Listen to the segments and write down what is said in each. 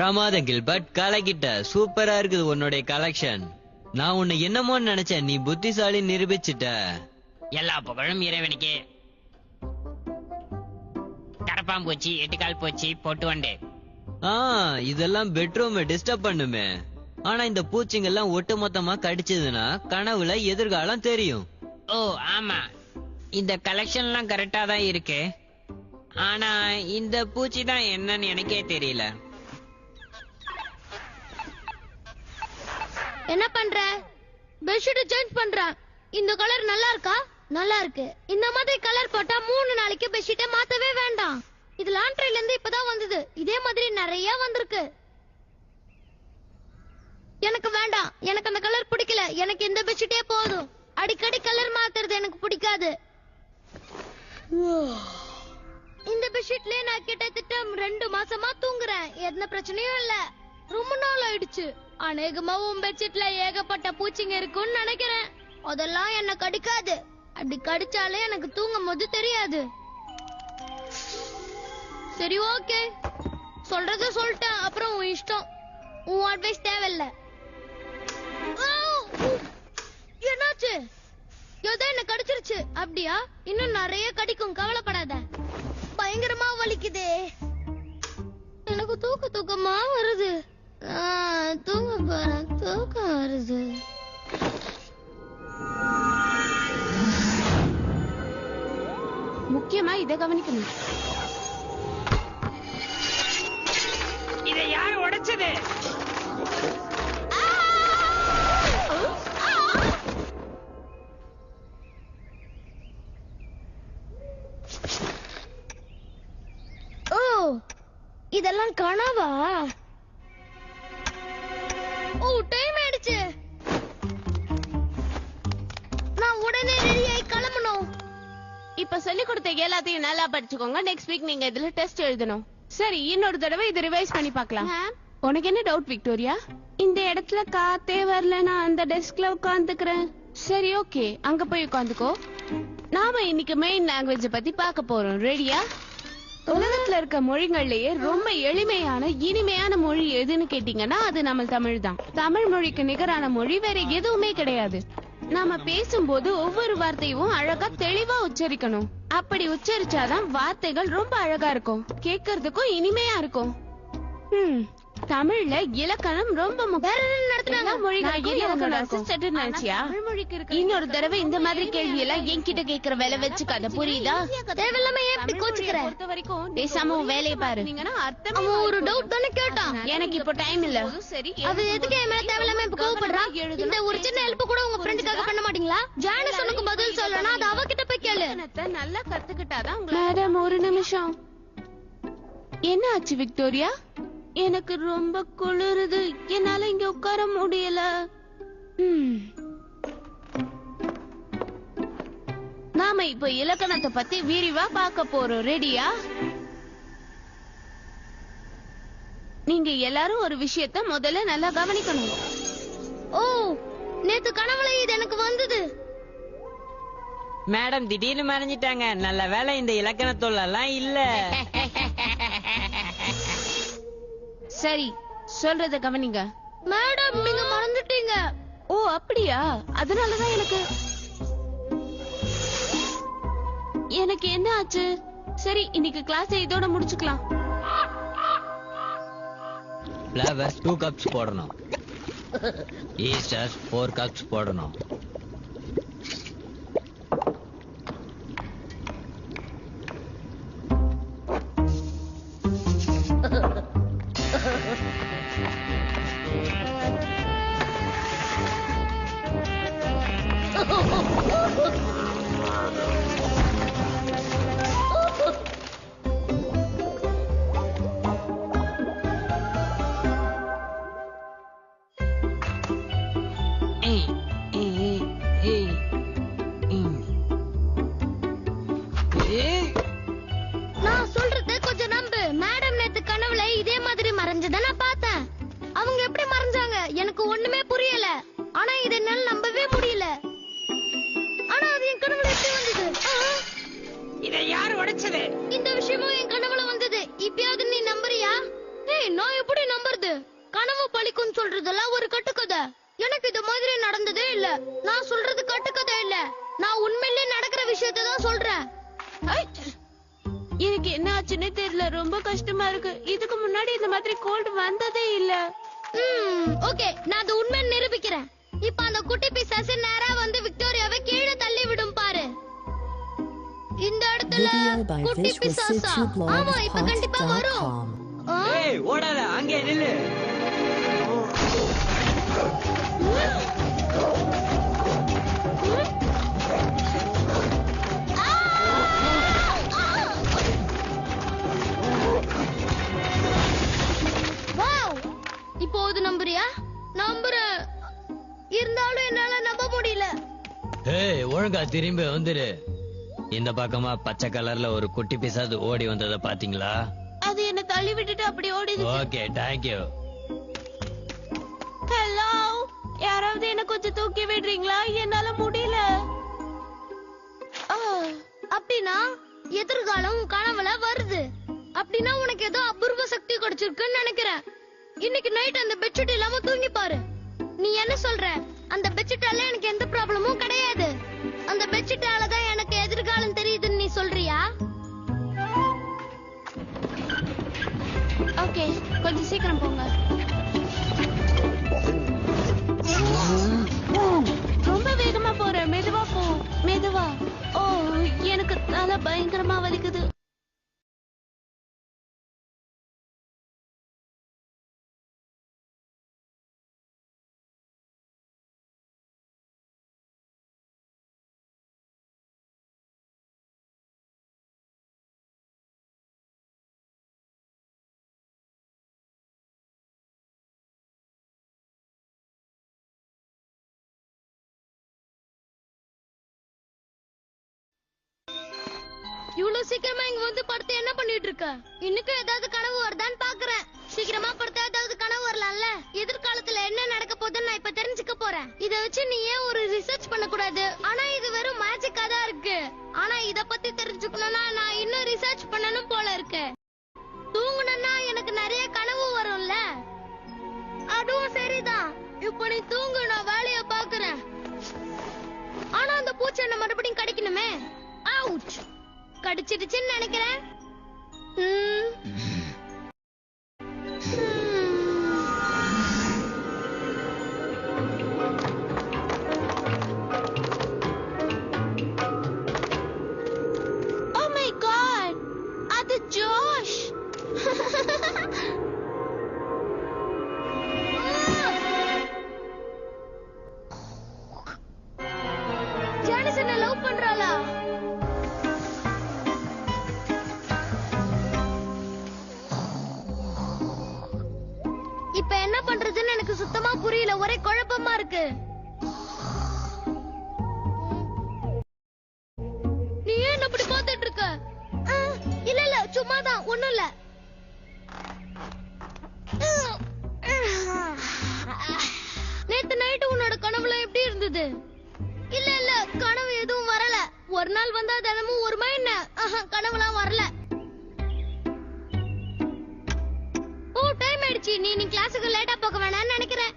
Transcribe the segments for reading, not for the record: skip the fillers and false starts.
பிரமாதம் கில்பர்ட், கலக்கிட்ட. சூப்பரா இருக்குது உன்னுடைய கலெக்ஷன். நான் உன்னை என்னமோன்னு நினைச்சேன், நீ புத்திசாலி நிரூபிச்சிட்ட. எல்லா புகழும் இறைவனுக்கு. கரப்பாம்பூச்சி, எட்டுக்கால் பூச்சி, பொட்டு வண்டு. இதெல்லாம் பெட்ரூம் டிஸ்டர்ப் பண்ணுமே. ஆனா இந்த பூச்சிங்கெல்லாம் ஒட்டு மொத்தமா கடிச்சதுன்னா கனவுல எதிர்காலம் தெரியும். ஓ ஆமா, இந்த கலெக்ஷன் எல்லாம் கரெக்டா தான் இருக்கு. ஆனா இந்த பூச்சி தான் என்னன்னு எனக்கே தெரியல. என்ன பண்ற? பெட்ஷீட் சேஞ்ச் பண்றேன். இந்த கலர் நல்லா இருக்கா? நல்லா இருக்கு. இந்த மாதிரி கலர் போட்டா 3 நாளைக்கு பெட்ஷீட்டை மாத்தவே வேண்டாம். இது லாண்ட்ரில இருந்து இப்பதான் வந்தது. இதே மாதிரி நிறைய வந்திருக்கு. எனக்கு வேண்டாம். எனக்கு அந்த கலர் பிடிக்கல. எனக்கு இந்த பெட்ஷீட்டே போதும். அடிக்கடி கலர் மாத்துறது எனக்கு பிடிக்காது. இந்த பெட்ஷீட்லயே நான் கிட்டத்தட்ட 2 மாசமா தூங்குறேன். எந்த பிரச்சனையும் இல்ல. ரொம்ப நாள் ஆயிடுச்சு. அநேகமா உன் பெட்ஷீட்ல ஏகப்பட்ட பூச்சிங்க இருக்கும்னு நினைக்கிறேன். அதெல்லாம் என்ன கடிக்காது. அப்படி கடிச்சாலே எனக்கு தூங்கும் போது தெரியாது. சரி ஓகே, சொல்றத சொல்லிட்டேன். அப்புறம் உன் இஷ்டம். உன் அட்வைஸ் தேவையில்ல. என்னாச்சு? ஏதோ என்ன கடிச்சிருச்சு. அப்படியா? இன்னும் நிறைய கடிக்கும், கவலைப்படாத. பயங்கரமா வலிக்குதே. எனக்கு தூக்கமா வருது. தூங்க போறேன். தூக்கம் வருது. முக்கியமா இத கவனிக்கணும். இதை யார் உடைச்சது? ஓ, இதெல்லாம் கனவா? ஓ, டைம் ஆயிடுச்சு. நான் உடனே ரெடியாகி கிளம்பணும். இப்ப சொல்லி கொடுத்த எல்லாத்தையும் நல்லா படிச்சுக்கோங்க. நெக்ஸ்ட் வீக் நீங்க இதுல டெஸ்ட் எழுதணும். சரி, இன்னொரு தடவை இதை ரிவைஸ் பண்ணி பார்க்கலாம். உனக்கு என்ன டவுட் விக்டோரியா? இந்த இடத்துல காத்தே வரல, நான் அந்த டெஸ்க்ல உட்கார்ந்துக்கிறேன். சரி ஓகே, அங்க போய் உட்காந்துக்கோ. நாம இன்னைக்கு மெயின் லாங்குவேஜ் பத்தி பார்க்க போறோம். ரெடியா? உலகத்துல இருக்க மொழிகள்லயே ரொம்ப எளிமையான இனிமையான மொழி எதுன்னு கேட்டீங்கன்னா அது நம்ம தமிழ் தான். தமிழ் மொழிக்கு நிகரான மொழி வேற எதுவுமே கிடையாது. நாம பேசும்போது ஒவ்வொரு வார்த்தையும் அழகா தெளிவா உச்சரிக்கணும். அப்படி உச்சரிச்சாதான் வார்த்தைகள் ரொம்ப அழகா இருக்கும், கேட்கறதுக்கும் இனிமையா இருக்கும். தமிழ்ல இலக்கணம் ரொம்ப இன்னொரு தடவை இந்த மாதிரி கேள்வி எல்லாம் என்கிட்ட கேக்குற வேலை வச்சுக்காத, புரியுதா? பொறுத்த வரைக்கும் பேசாம வேலையை பாரு. ஒரு டவுட் தானே கேட்டான். எனக்கு இப்ப டைம் இல்ல. சரி, அது எதுக்கு என் மேல தேவையில்லாம இப்ப கோவப்படுறா? இந்த ஒரு சின்ன ஹெல்ப் கூட உங்க ஃப்ரெண்டுக்காக பண்ண மாட்டீங்களா? ஜானஸ் உனக்கு பதில் சொல்லணும், அது அவகிட்ட போய் கேளு. நல்லா கத்துக்கிட்டாதான். மேடம் ஒரு நிமிஷம். என்ன ஆச்சு விக்டோரியா? எனக்கு ரொம்ப குளிருது, என்னால இங்க உட்கார முடியல. நாம இப்ப இலக்கணத்தை பத்தி விரிவா பார்க்க போறோம். ரெடியா? நீங்க எல்லாரும் ஒரு விஷயத்த முதல்ல நல்லா கவனிக்கணும். ஓ, நேத்து கனவுல இது எனக்கு வந்தது. மேடம் திடீர்னு மறைஞ்சிட்டாங்க. நல்ல வேலை இந்த இலக்கணத்தொல்லாம் இல்ல. சரி, சொல்றத கவனிங்க. மேடம் நீங்க மறந்துட்டீங்க. ஓ அப்படியா? அதனாலதான் எனக்கு என்ன ஆச்சு? சரி, இன்னைக்கு கிளாஸ் இதோட முடிச்சுக்கலாம். ஃப்ளவர்ஸ் 2 கப்ஸ் போடணும். ஈஸ்டர் 4 கப்ஸ் போடணும். நான் சொல்றது கொஞ்சம் நம்பு. மேடம் நேத்து கனவுல இதே மாதிரி மறைஞ்சத நான் பார்த்தேன். அவங்க எப்படி மறைஞ்சாங்க எனக்கு ஒண்ணுமே புரியல. ஆனா இதை என்னால நம்பவே முடியல. ஆனா அது என் கனவுல எப்படி வந்தது? இதை யார் உடைச்சது? இந்த விஷயமும் என் கனவுல வந்தது. இப்பயாவது நீ நம்புறியா? ஏய், நான் எப்படி நம்புறது? சொல்றதெல்லாம் ஒரு கட்டுக்கதை. எனக்கு இது மாதிரி நடந்ததே இல்ல. நான் சொல்றது கட்டுக்கதை இல்ல. நான் உண்மையிலேயே நடக்கிற விஷயத்தை தான் சொல்றேன். ஐ! எனக்கு என்ன ஆச்சுன்னே தெரியல, ரொம்ப கஷ்டமா இருக்கு. இதுக்கு முன்னாடி இந்த மாதிரி கோல்டு வந்ததே இல்ல. ஓகே, நான் அது உண்மையை நிரூபிக்கிறேன். இப்ப அந்த குட்டி பிசாசு நேரா வந்து விக்டோரியாவை கீழே தள்ளி விடும் பாரு. இந்த இடத்துல குட்டி பிசாசா? ஆமா, இப்ப கண்டிப்பா வரும். ஏய் ஓடாத, அங்கே நில்லு. வாவ்! இப்போ இது நம்புறியா? நம்புறேன். இருந்தாலும் என்னால நம்ப முடியல. ஏய் ஒழுங்கா திரும்பி வந்துரு. இந்த பக்கமா பச்சை கலர்ல ஒரு குட்டி பிசாசு ஓடி வந்தத பாத்தீங்களா? அது என்ன தள்ளி விட்டுட்டு அப்படி ஓடிடுச்சு. Okay, thank you. ஹலோ, யாராவது என்ன கொஞ்சம் தூக்கி விடுறீங்களா? என்னால முடியல. அப்படின்னா எதிர்காலம் கனவுல வருது. அப்படின்னா உனக்கு ஏதோ அபூர்வ சக்தி கிடைச்சிருக்குன்னு நினைக்கிறேன். இன்னைக்கு நைட் அந்த பெட்ஷீட் இல்லாம தூங்கி பாரு. நீ என்ன சொல்ற? அந்த பெட்ஷீட்டால எனக்கு எந்த ப்ராப்ளமும் கிடையாது. அந்த பெட்ஷீட்டால தான் எனக்கு எதிர்காலம் தெரியுதுன்னு நீ சொல்றியா? ஓகே, கொஞ்சம் சீக்கிரம் போங்க. ரொம்ப வேகமா போறேன். மெதுவா போ, மெதுவா. ஓ, எனக்கு தலை பயங்கரமா வலிக்குது. இவ்வளவு சீக்கிரமா இங்க வந்து படுத்து என்ன பண்ணிட்டு இருக்க? இன்னைக்கு ஏதாவது கனவு வருதான்னு பாக்குறேன். சீக்கிரமா படுத்தா ஏதாவது கனவு வரலாம்ல. எதிர்காலத்துல என்ன நடக்க போகுதுன்னு நான் இப்ப தெரிஞ்சுக்க போறேன். இத வச்சு நீ ஏன் ஒரு ரிசர்ச் பண்ண கூடாது? ஆனா இது வெறும் மேஜிக்கா தான் இருக்கு. ஆனா இத பத்தி தெரிஞ்சுக்கணும்னா நான் இன்னும் ரிசர்ச் பண்ணணும் போல இருக்கு. தூங்குனா எனக்கு நிறைய கனவு வரும்ல. அதுவும் சரிதான். இப்ப நீ தூங்கு, நான் வேலைய பாக்குறேன். ஆனா அந்த பூச்சி என்ன மறுபடியும் கடிக்கணுமே. அவுச்! கடிச்சிடுச்சுன்னு நினைக்கிறேன். Oh my God! அது ஜோஷ். ஜானிஸ் என்ன லவ் பண்றாளா? இப்ப என்ன பண்றதுன்னு எனக்கு சுத்தமா புரியல. ஒரே குழப்பமா இருக்கு. நீ ஏன் அப்படி பார்த்துட்டு இருக்க? இல்ல இல்ல, சும்மாதான், ஒண்ணும் இல்ல. நேத்து நைட்டு உன்னோட கனவுல எப்படி இருந்தது? இல்ல இல்ல, கனவு எதுவும் வரல. ஒரு நாள் வந்தா தினமும் ஒருமா என்ன? கனவுலாம் வரல. ஓ, டைம் ஆயிடுச்சு. நீ கிளாஸுக்கு லேட்டா போக வேணாம்னு நினைக்கிறேன்.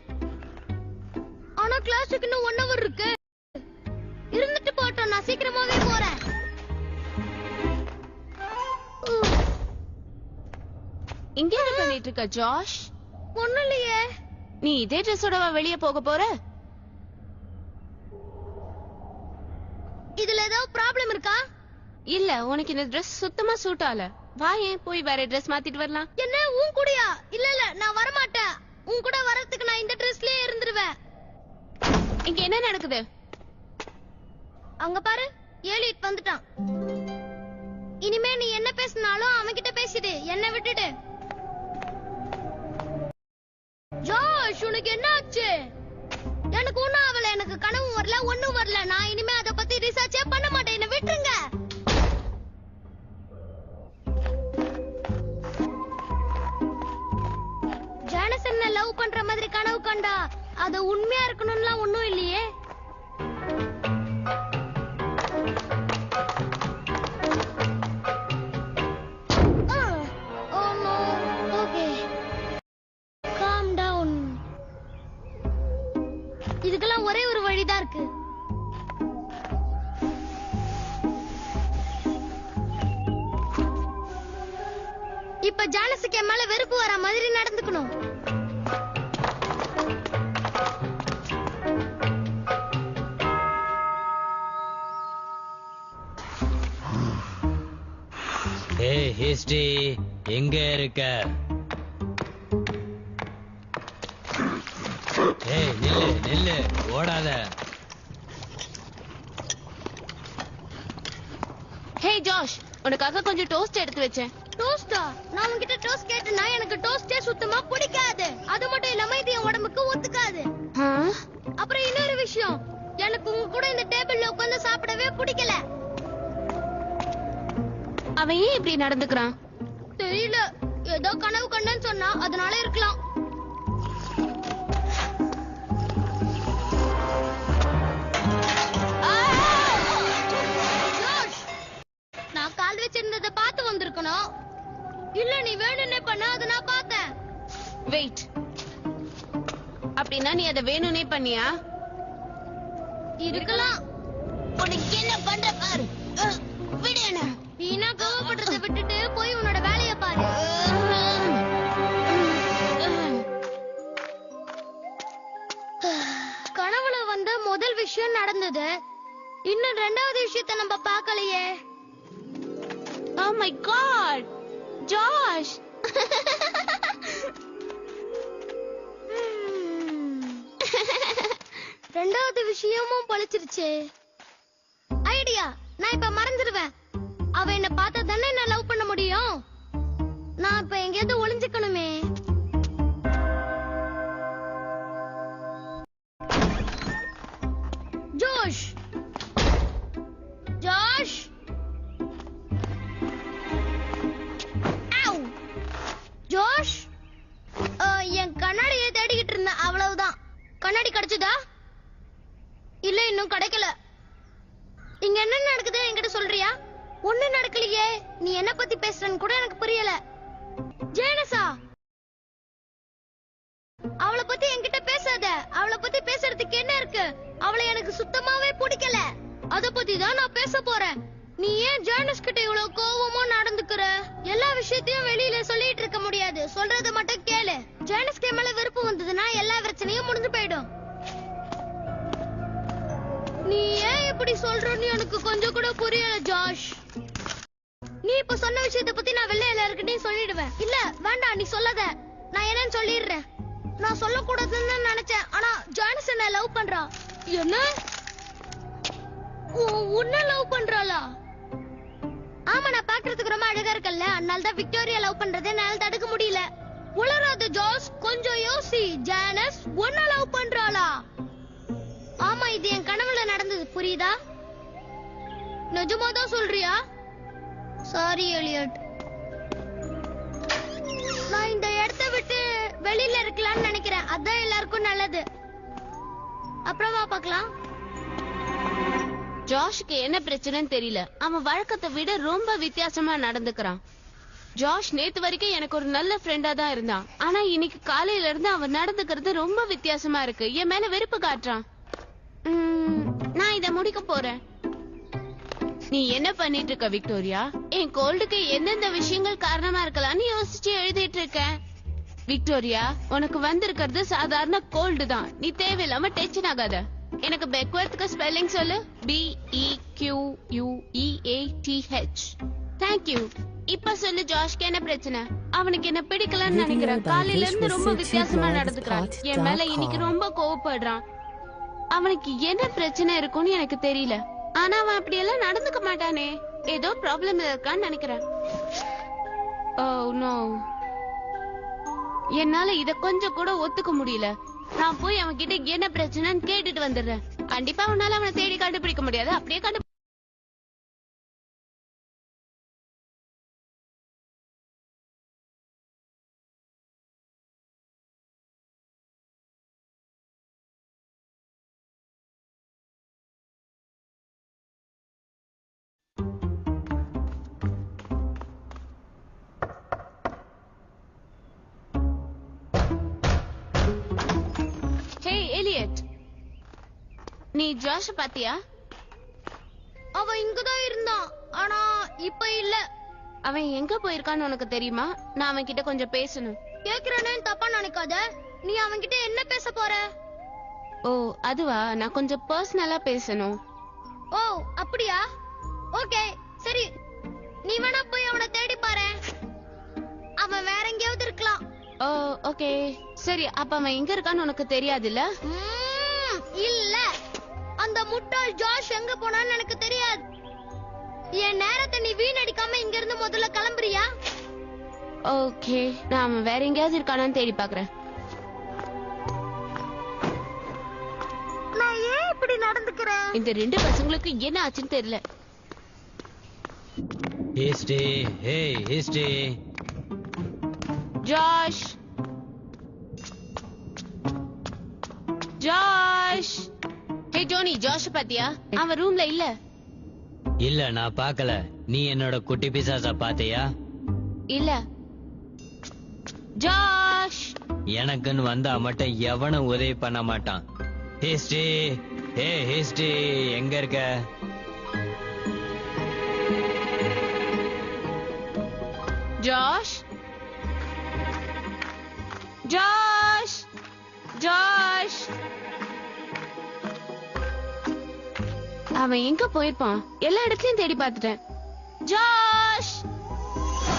ஆனா கிளாஸுக்கு இன்னும் 1 hour இருக்கு. இருந்துட்டு போட்டோம், நான் சீக்கிரமாவே போறேன். இங்க என்ன பண்ணிட்டு இருக்க ஜோஷ்? ஒண்ணும் இல்லையே. நீ இதே ட்ரெஸ்ஸோடவா வெளிய போக போற? இதுல ஏதாவது ப்ராப்ளம் இருக்கா? இல்ல, உனக்கு இந்த ட்ரெஸ் சுத்தமா சூட் ஆகல. வா, ஏன் போய் வேற ட்ரெஸ் மாத்திட்டு வரலாம். என்ன, உன் கூடயா? இல்ல இல்ல, நான் வர மாட்டேன். உன் கூட வரதுக்கு நான் இந்த ட்ரெஸ்லயே இருந்துருவேன். இங்க என்ன நடக்குது? அங்க பாரு, ஏலிட் வந்துட்டான். இனிமே நீ என்ன பேசினாலும் அவன்கிட்ட பேசிடு, என்ன விட்டுடு. ஜோஷ், உனக்கு என்ன ஆச்சு? எனக்கு ஒண்ணும் ஆகல. எனக்கு கனவு வரல, ஒண்ணும் வரல. நான் இனிமே அத பத்தி ரிசர்ச்சே பண்ண மாட்டேன். என்ன விட்டுருங்க. ஜானஸ் என்ன லவ் பண்ற மாதிரி கனவு கண்டா அது உண்மையா இருக்கணும்லாம் ஒண்ணும் இல்லையே. இப்ப ஜானஸுக்கு என் மேல வெறுப்பு வர மாதிரி நடந்துக்கணும். ஏய் ஹிஸ்டரி, எங்க இருக்க? ஏய் நில்லு நில்லு, ஓடாத. ஹே ஜாஷ், உனக்காக கொஞ்சம் டோஸ்ட் எடுத்து வச்சேன். டோஸ்டா? நான் உன்கிட்ட டோஸ்ட் கேட்டேன்னா எனக்கு டோஸ்டே சுத்தமா பிடிக்காது. அது மட்டும் இல்லாம இது என் உடம்புக்கு ஒத்துக்காது. அப்புறம் இன்னொரு விஷயம், எனக்கு உங்க கூட இந்த டேபிள்ல உட்கார்ந்து சாப்பிடவே பிடிக்கல. அவன் ஏன் இப்படி நடந்துக்கிறான் தெரியல, ஏதோ கனவு கண்டேன்னு சொன்னா அதனால இருக்கலாம். நான் கால் வச்சிருந்ததை பார்த்து வந்திருக்கணும். இல்ல நீ வேணும்னே பண்ண, அதை நான் பார்த்தேன். வெயிட், அப்படின்னா நீ அதை வேணும்னே பண்ணியா? இருக்கலாம். உனக்கு என்ன பண்ற பாரு. விடு என்ன. வீணா கோவப்படுறதை விட்டுட்டு போய் உன்னோட வேலைய பாரு. கனவுல வந்த முதல் விஷயம் நடந்தது, இன்னும் ரெண்டாவது விஷயத்தை நம்ம பார்க்கலையே. Oh my god, Josh. ரெண்டாவது விஷயமும் பழிச்சிருச்சே. ஐடியா, நான் இப்ப மறந்துடுவேன். அவ என்ன பார்த்தா தானே நான் லவ் பண்ண முடியும். நான் இப்ப எங்கேயாவது ஒளிஞ்சுக்கணுமே. ஜோஷ், ஜோஷ், ஜோஷ், என் கண்ணாடியை தேடிக்கிட்டு இருந்தேன், அவ்வளவுதான். கண்ணாடி கிடைச்சதா? இல்ல, இன்னும் கிடைக்கல. இங்க என்ன நடக்குது என்கிட்ட சொல்றியா? ஒண்ணு நடக்கலையே. நீ என்ன பத்தி பேசுறன்னு கூட எனக்கு புரியல. ஜேனஸா, அவளை பத்தி என்கிட்ட பேசாத. அவளை பத்தி பேசுறதுக்கு என்ன இருக்கு? அவளை எனக்கு சுத்தமாவே பிடிக்கல. அத பத்தி தான் நான் பேச போறேன். நீ ஏன் ஜேனஸ் கிட்ட இவ்வளவு கோவமா நடந்துக்கிற? எல்லா விஷயத்தையும் வெளியில சொல்லிட்டு இருக்க முடியாது, சொல்றத மட்டும் கேளு. ஜேனஸ்க்கு மேல வெறுப்பு வந்ததுன்னா எல்லா பிரச்சனையும் முடிஞ்சு போயிடும். நீ ஏன் இப்படி சொல்றன்னு எனக்கு கொஞ்சம் கூட புரியல ஜாஷ். நீ இப்ப சொன்ன விஷயத்தை பத்தி நான் வெளில எல்லாருக்கிட்டையும் சொல்லிடுவேன். இல்ல வேண்டாம், நீ சொல்லாத. நான் என்னன்னு சொல்லிடுறேன். நான் சொல்லக்கூடாதுன்னு நினைச்சேன், ஆனா ஜானஸ் என்ன லவ் பண்றா. என்ன? உன்ன லவ் பண்றாளா? ஆமா, நான் பாக்குறதுக்கு ரொம்ப அழகா இருக்கல்ல, அதனால தான் விக்டோரியா லவ் பண்றதை என்னால தடுக்க முடியல. உளராத ஜாஸ், கொஞ்சம் யோசி. ஜானஸ் உன்ன லவ் பண்றாளா? ஆமா, இது என் கனவுல நடந்தது, புரியுதா? நிஜமாதான் சொல்றியா? சாரி எலியட், நான் இந்த இடத்தை விட்டு வெளியில இருக்கலாம்னு நினைக்கிறேன். அதான் எல்லாருக்கும் நல்லது. அப்புறமா பார்க்கலாம். ஜாஷ்க்கு என்ன பிரச்சனைன்னு தெரியல. அவன் வழக்கத்தை விட ரொம்ப வித்தியாசமா நடந்துக்கிறான். ஜாஷ் நேத்து வரைக்கும் எனக்கு ஒரு நல்ல ஃப்ரெண்டா தான் இருந்தான். ஆனா இன்னைக்கு காலையில இருந்து அவன் நடந்துக்கிறது ரொம்ப வித்தியாசமா இருக்கு. என் மேல வெறுப்பு காட்டுறான். நான் இத முடிக்க போறேன். நீ என்ன பண்ணிட்டு இருக்க விக்டோரியா? என் கோல்டுக்கு எந்தெந்த விஷயங்கள் காரணமா இருக்கலாம்னு யோசிச்சு எழுதிட்டு இருக்கேன். விக்டோரியா, உனக்கு வந்திருக்கிறது சாதாரண கோல்டு தான். நீ தேவையில்லாம டென்ஷன் ஆகாத. எனக்கு பெக்வர்த்துக்கு ஸ்பெல்லிங் சொல்லு. BEQUEATH. தேங்க்யூ. இப்ப சொல்லு, ஜாஷ்க்கு என்ன பிரச்சனை? அவனுக்கு என்ன பிடிக்கலன்னு நினைக்கிறேன். காலையில இருந்து ரொம்ப வித்தியாசமா நடந்துக்கிறான். என் மேல இன்னைக்கு ரொம்ப கோவப்படுறான். அவனுக்கு என்ன பிரச்சனை இருக்கும்னு எனக்கு தெரியல. ஆனா அவன் அப்படி எல்லாம் நடந்துக்க மாட்டானே. ஏதோ ப்ராப்ளம் இருக்கான்னு நினைக்கிறேன். Oh no. என்னால இத கொஞ்சம் கூட ஒத்துக்க முடியல. நான் போய் அவன் கிட்ட என்ன பிரச்சனைன்னு கேட்டுட்டு வந்துடுறேன். கண்டிப்பா அவனால அவனை தேடி கண்டுபிடிக்க முடியாது. அப்படியே நீ ஜாஷ பாத்தியா? அவ இங்கதான் இருந்தான், ஆனா இப்ப இல்ல. அவன் எங்க போயிருக்கான்னு உனக்கு தெரியுமா? நான் அவன் கிட்ட கொஞ்சம் பேசணும். கேக்குறேன்னு தப்பா நினைக்காத. நீ அவன்கிட்ட என்ன பேச போற? ஓ அதுவா, நான் கொஞ்சம் பர்சனலா பேசணும். ஓ அப்படியா? ஓகே சரி, நீ வேணா போய் அவனை தேடி பாரு. அவன் வேற எங்கேயாவது இருக்கலாம். ஓ ஓகே சரி, அப்ப அவன் எங்க இருக்கான்னு உனக்கு தெரியாதுல்ல? இல்ல, அந்த முட்டாள் ஜாஷ் எங்க போனான்னு எனக்கு தெரியாது. என் நேரத்தை நீ வீணடிக்காம இங்க இருந்து முதல்ல கிளம்புறியா? ஓகே, நான் அவன் வேற எங்கேயாவது இருக்கானான்னு தேடி பாக்குறேன். நான் ஏன் இப்படி நடந்துக்கிறேன்? இந்த ரெண்டு பசங்களுக்கு என்ன ஆச்சுன்னு தெரியல. History, hey history. Josh, Josh. Hey Johnny, Josh பாத்தியா? அவன் ரூம்ல இல்ல. இல்ல, நான் பார்க்கல. நீ என்னோட குட்டி பிசாச பாத்தியா? இல்ல. ஜாஷ், எனக்குன்னு வந்தா மட்டும் எவனும் உதவி பண்ண மாட்டான். ஹிஸ்டரி, ஹே ஹிஸ்டரி, எங்க இருக்க? Josh, Josh, Josh. அவன் எங்க போயிருப்பான்? எல்லா இடத்துலயும் தேடி பார்த்துட்டேன். ஜாஷ்.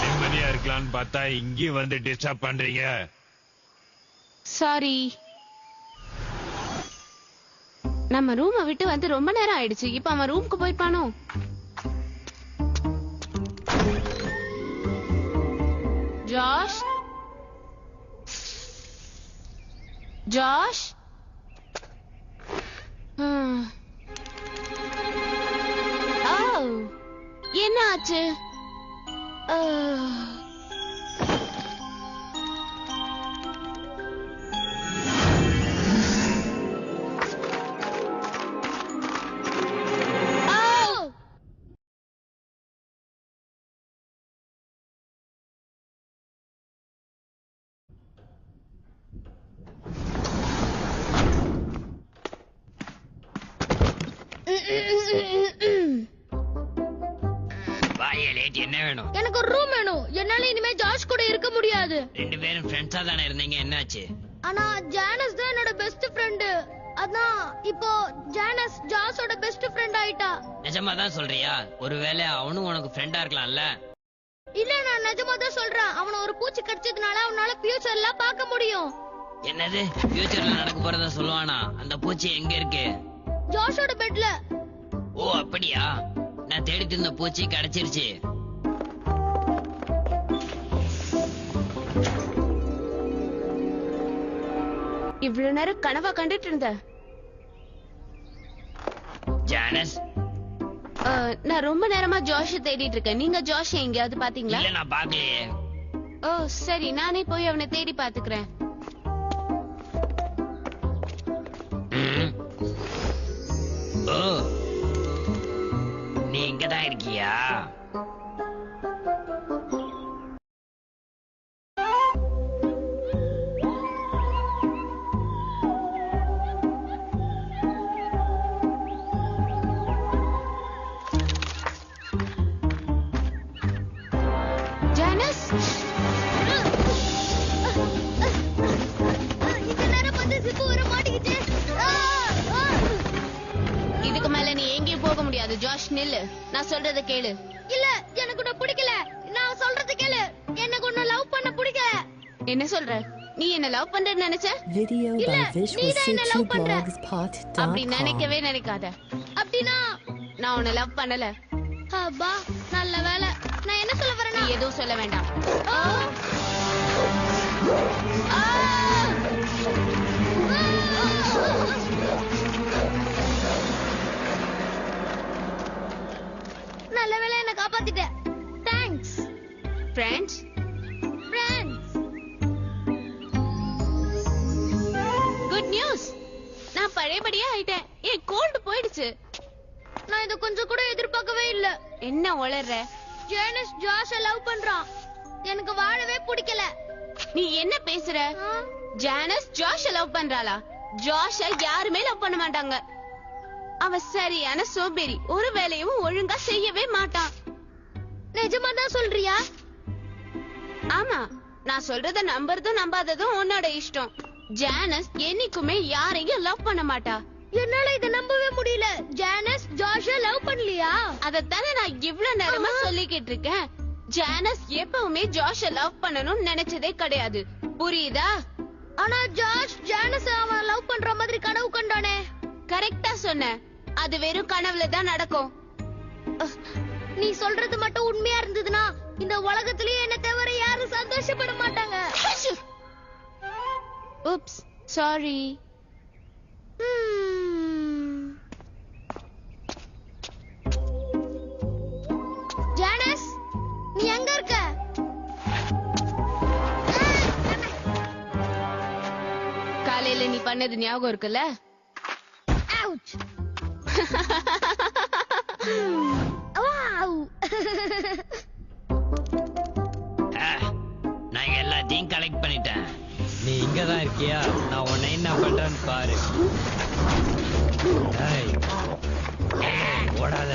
நிம்மதியா இருக்கலாம்னு பார்த்தா இங்கேயும் வந்து டிஸ்டர்ப் பண்றீங்க. சாரி. நம்ம ரூமை விட்டு வந்து ரொம்ப நேரம் ஆயிடுச்சு. இப்ப அவன் ரூமுக்கு போயிருப்பானோ? Josh, Josh. என்ன ஆச்சு? என்ன வேணும்? எனக்கு ஒரு ரூம் வேணும். என்னால இனிமே ஜாஷ் கூட இருக்க முடியாது. ரெண்டு பேரும் ஃப்ரெண்ட்ஸா தானே இருந்தீங்க, என்னாச்சு? ஆனா ஜானஸ் தான் என்னோட பெஸ்ட் ஃப்ரெண்ட். அதான் இப்போ ஜானஸ் ஜாஷோட பெஸ்ட் ஃப்ரெண்ட் ஆயிட்டா. நிஜமா தான் சொல்றியா? ஒருவேளை அவனும் உனக்கு ஃப்ரெண்டா இருக்கலாம்ல? இல்ல, நான் நிஜமா தான் சொல்றேன். அவன ஒரு பூச்சி கடிச்சதுனால அவனால ஃபியூச்சர்ல பார்க்க முடியும். என்னது? ஃபியூச்சர்ல நடக்க போறத சொல்லுவானா? அந்த பூச்சி எங்க இருக்கு? ஜாஷோட பெட்ல. ஓ அப்படியா? நான் தேடிட்டு இருந்த பூச்சி கிடைச்சிருச்சு. இவ்வளவு நேரம் கனவா கண்டுட்டு இருந்த? ஜானஸ், நான் ரொம்ப நேரமா ஜாஷ் தேடிட்டு இருக்கேன். நீங்க ஜாஷ் எங்கேயாவது பாத்தீங்களா? இல்ல, நான் பாக்கலையே. ஓ சரி, நானே போய் அவனை தேடி பாத்துக்கிறேன். ஓ, நீ இங்கதான் இருக்கியா? ஜானஸ், இந்த நேரம் பார்த்து சிப்பு வர மாட்டேங்குது. இதுக்கு மேல நீ எங்கேயும் போக முடியாது. ஜாஷ் நில்லு, நான் சொல்றத கேளு. இல்ல, எனக்கு உன்னை பிடிக்கல. நான் சொல்றது கேளு. எனக்கு உன்னை லவ் பண்ண பிடிக்கல. என்ன சொல்ற? நீ என்ன லவ் பண்றேன்னு நினைச்ச? Video இல்ல, by Visual நீதான் என்ன City love பண்ற. அப்படி Blogspot.com. நினைக்கவே நினைக்காத. அப்படின்னா நான் உன்னை லவ் பண்ணல. அப்பா நல்ல வேலை. நான் என்ன சொல்ல நீ வரேன்னா, எதுவும் சொல்ல வேண்டாம். ஆ! ஆ! நல்ல வேலை, என்ன காப்பாத்திட்ட. Thanks friends, friends. Good news. நான் பழையபடியே ஆயிட்டேன். ஏன் கோல்டு போயிடுச்சு. நான் இத கொஞ்சம் கூட எதிர்பார்க்கவே இல்ல. என்ன உளற? ஜேனஸ் ஜாஷ லவ் பண்றான். எனக்கு வாழவே பிடிக்கல. நீ என்ன பேசுற? ஜானஸ் ஜாஷ லவ் பண்றாளா? ஜாஷ யாருமே லவ் பண்ண மாட்டாங்க. அவ சரியான சோம்பேறி. ஒரு வேலையும் ஒழுங்கா செய்யவே மாட்டான். நிஜமா தான் சொல்றியா? ஆமா, நான் சொல்றத நம்புறதும் நம்பாததும் உன்னோட இஷ்டம். ஜானஸ் என்னைக்குமே யாரையும் லவ் பண்ண மாட்டா. என்னால இத நம்பவே முடியல. ஜானஸ் ஜாஷ லவ் பண்ணலையா? அதத்தானே நான் இவ்வளவு நேரமா சொல்லிக்கிட்டு இருக்கேன். ஜானஸ் எப்பவுமே ஜாஷ லவ் பண்ணணும்னு நினைச்சதே கிடையாது, புரியுதா? ஆனா ஜாஷ் ஜானஸ் அவன் லவ் பண்ற மாதிரி கனவு கண்டானே. கரெக்டா சொன்ன, அது வெறும் கனவுல தான் நடக்கும். நீ சொல்றது மட்டும் உண்மையா இருந்ததுன்னா இந்த உலகத்திலேயே என்ன தவிர யாரும் சந்தோஷப்பட மாட்டாங்க. Oops, sorry. ஜானஸ், நீ எங்க இருக்க? காலையில நீ பண்ணது ஞாபகம் இருக்குல்ல? Ouch. Wow. நான் எல்லாத்தையும் கலெக்ட் பண்ணிட்டேன். நீ இங்கதான் இருக்கியா? நான் உன்னை என்ன பண்றேன்னு பாரு. ஏய், ஓடாத.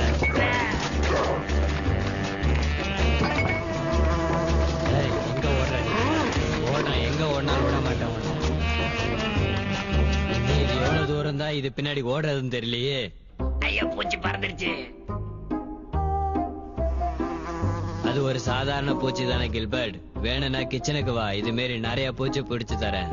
ஏய், எங்க ஓடுற நீ? ஓட எங்க ஓடினாலும் விட மாட்டேன் உன்னை. நீ இது எவ்வளவு தூரம் தான் இது பின்னாடி ஓடுறதுன்னு தெரியலையே. ஐயோ, பூச்சி பறந்துருச்சு. அது ஒரு சாதாரண பூச்சி தானே கில்பர்ட். வேணும்னா கிச்சனுக்கு வா, இது மாரி நிறைய பூச்சி பிடிச்சு தரேன்.